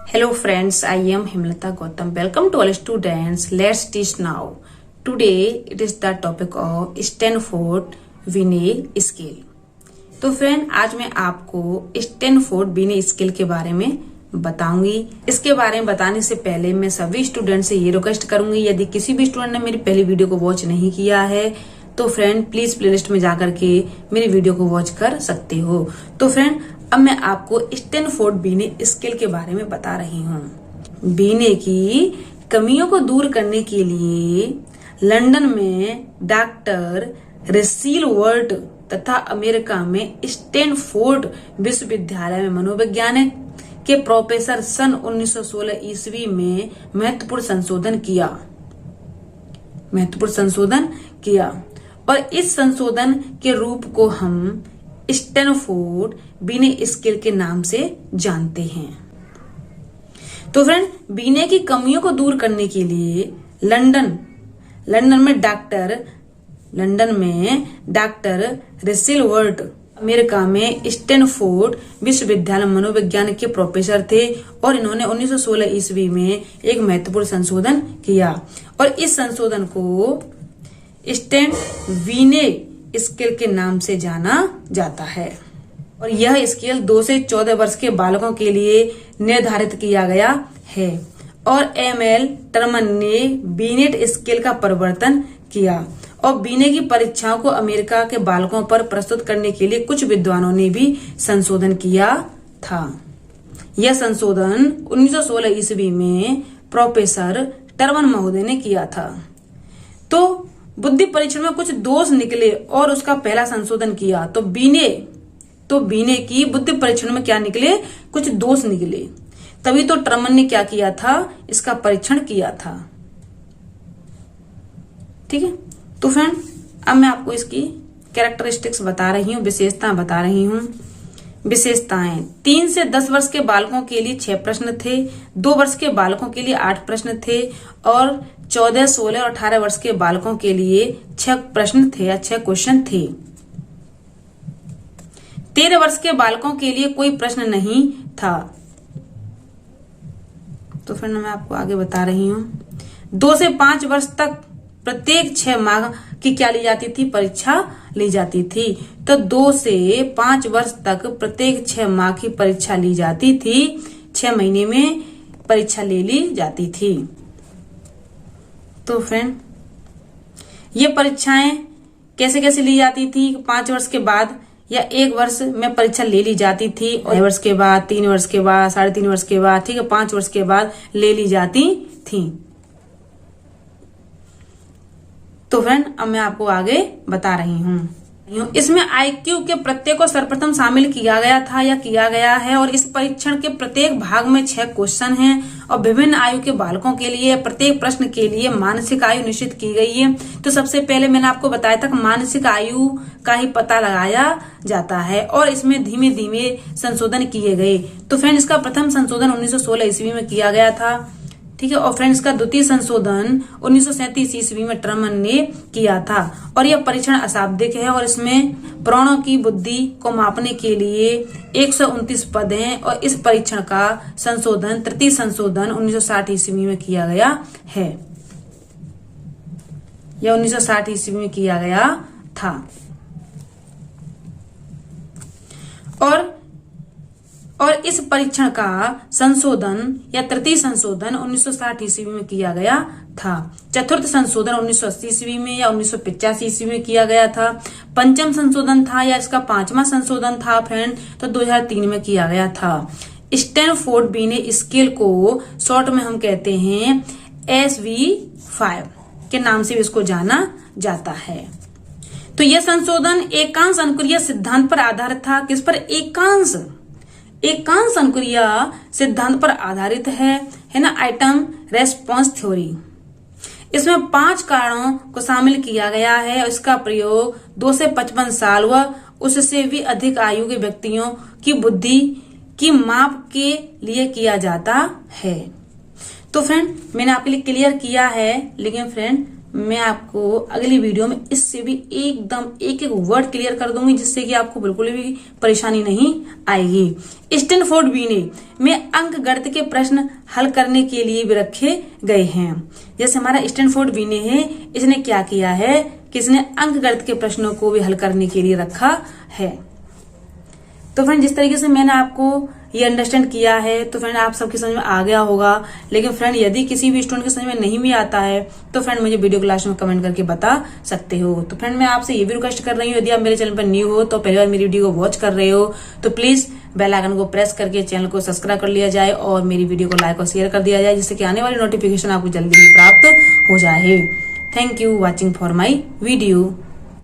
Hello friends, I am Himlata Gautam. Welcome to all students. Let's teach now. Today it is the topic of Stanford Binet scale. तो friend आज मैं आपको Stanford बिने scale के बारे में बताऊंगी। इसके बारे में बताने से पहले मैं सभी स्टूडेंट से ये रिक्वेस्ट करूंगी, यदि किसी भी स्टूडेंट ने मेरी पहली वीडियो को वॉच नहीं किया है तो फ्रेंड प्लीज प्लेलिस्ट में जाकर के मेरी वीडियो को वॉच कर सकते हो। तो फ्रेंड अब मैं आपको स्टैनफोर्ड बिने स्केल के बारे में बता रही हूँ। बिने की कमियों को दूर करने के लिए लंदन में डॉक्टर रेसिल वर्ट तथा अमेरिका में स्टैनफोर्ड विश्वविद्यालय में मनोवैज्ञानिक के प्रोफेसर सन 1916 ईस्वी में महत्वपूर्ण संशोधन किया और इस संशोधन के रूप को हम स्टैनफोर्ड बिने स्केल के नाम से जानते हैं। तो फ्रेंड बिने की कमियों को दूर करने के लिए लंदन में डॉक्टर रेसिल वर्ट, अमेरिका में स्टैनफोर्ड विश्वविद्यालय मनोविज्ञान के प्रोफेसर थे और इन्होंने 1916 ईस्वी में एक महत्वपूर्ण संशोधन किया और इस संशोधन को स्टैन बिने स्केल के नाम से जाना जाता है और यह स्केल 2 से 14 वर्ष के बालकों के लिए निर्धारित किया गया है और एमएल टर्मन ने बिनेट स्केल का परिवर्तन किया और बिने की परीक्षाओं को अमेरिका के बालकों पर प्रस्तुत करने के लिए कुछ विद्वानों ने भी संशोधन किया था। यह संशोधन 1916 ईस्वी में प्रोफेसर टर्मन महोदय ने किया था। तो बुद्धि परीक्षण में कुछ दोष निकले और उसका पहला संशोधन किया तो बिने की बुद्धि परीक्षण में क्या निकले, कुछ दोष निकले, तभी तो टर्मन ने क्या किया था, इसका परीक्षण किया था। ठीक है, तो फ्रेंड अब मैं आपको इसकी कैरेक्टरिस्टिक्स बता रही हूँ, विशेषताएं बता रही हूँ। विशेषताएं 3 से 10 वर्ष के बालकों के लिए 6 प्रश्न थे, 2 वर्ष के बालकों के लिए 8 प्रश्न थे और 14, 16 और 18 वर्ष के बालकों के लिए 6 प्रश्न थे या 6 क्वेश्चन थे। 13 वर्ष के बालकों के लिए कोई प्रश्न नहीं था। तो फ्रेंड मैं आपको आगे बता रही हूँ। 2 से 5 वर्ष तक प्रत्येक 6 माह की क्या ली जाती थी, परीक्षा ली जाती थी। तो 2 से 5 वर्ष तक प्रत्येक 6 माह की परीक्षा ली जाती थी, 6 महीने में परीक्षा ले ली जाती थी। तो फ्रेंड ये परीक्षाएं कैसे कैसे ली जाती थी, 5 वर्ष के बाद या 1 वर्ष में परीक्षा ले ली जाती थी और 2 वर्ष के बाद, 3 वर्ष के बाद, 3.5 वर्ष के बाद, ठीक है, 5 वर्ष के बाद ले ली जाती थी। तो फ्रेंड अब मैं आपको आगे बता रही हूँ। इसमें आईक्यू के प्रत्येक को सर्वप्रथम शामिल किया गया था या किया गया है और इस परीक्षण के प्रत्येक भाग में 6 क्वेश्चन हैं और विभिन्न आयु के बालकों के लिए प्रत्येक प्रश्न के लिए मानसिक आयु निश्चित की गई है। तो सबसे पहले मैंने आपको बताया था कि मानसिक आयु का ही पता लगाया जाता है और इसमें धीमे धीमे संशोधन किए गए। तो फ्रेंड इसका प्रथम संशोधन 1916 ईस्वी में किया गया था, ठीक है, और फ्रेंड्स का द्वितीय संशोधन 1937 ईस्वी में टर्मन ने किया था और यह परीक्षण अशाब्दिक है और इसमें प्राणों की बुद्धि को मापने के लिए 129 पद हैं और इस परीक्षण का संशोधन तृतीय संशोधन 1960 ईस्वी में किया गया है। यह 1960 ईस्वी में किया गया था और इस परीक्षण का संशोधन या तृतीय संशोधन 1960 ईस्वी में किया गया था। चतुर्थ संशोधन 1980 ईस्वी में या 1985 ईस्वी में किया गया था। पंचम संशोधन था या इसका 5वां संशोधन था फ्रेंड तो 2003 में किया गया था। स्टैनफोर्ड बिने स्केल को शॉर्ट में हम कहते हैं SV5 के नाम से इसको जाना जाता है। तो यह संशोधन एकांश अनुक्रिया सिद्धांत पर आधारित था। किस पर? एकांश अनुक्रिया सिद्धांत पर आधारित है ना, आइटम रेस्पॉन्स थ्योरी। इसमें 5 कारणों को शामिल किया गया है और इसका प्रयोग 2 से 55 साल व उससे भी अधिक आयु के व्यक्तियों की बुद्धि की माप के लिए किया जाता है। तो फ्रेंड मैंने आपके लिए क्लियर किया है, लेकिन फ्रेंड मैं आपको अगली वीडियो में इससे भी एकदम एक एक वर्ड क्लियर कर दूंगी, जिससे कि आपको बिल्कुल भी परेशानी नहीं आएगी। स्टैनफोर्ड वीने में अंक गणित के प्रश्न हल करने के लिए भी रखे गए हैं। जैसे हमारा स्टैनफोर्ड वीने है, इसने क्या किया है कि इसने अंक गणित के प्रश्नों को भी हल करने के लिए रखा है। तो फ्रेंड, जिस तरीके से मैंने आपको ये अंडरस्टैंड किया है तो फ्रेंड आप सबकी समझ में आ गया होगा। लेकिन फ्रेंड यदि किसी भी स्टूडेंट के समझ में नहीं भी आता है तो फ्रेंड मुझे वीडियो क्लास में कमेंट करके बता सकते हो। तो फ्रेंड मैं आपसे ये भी रिक्वेस्ट कर रही हूँ, यदि आप मेरे चैनल पर न्यू हो तो पहली बार मेरी वीडियो को वॉच कर रहे हो तो प्लीज बेल आइकन को प्रेस करके चैनल को सब्सक्राइब कर लिया जाए और मेरी वीडियो को लाइक और शेयर कर दिया जाए, जिससे कि आने वाली नोटिफिकेशन आपको जल्दी ही प्राप्त हो जाए। Thank you watching for my video.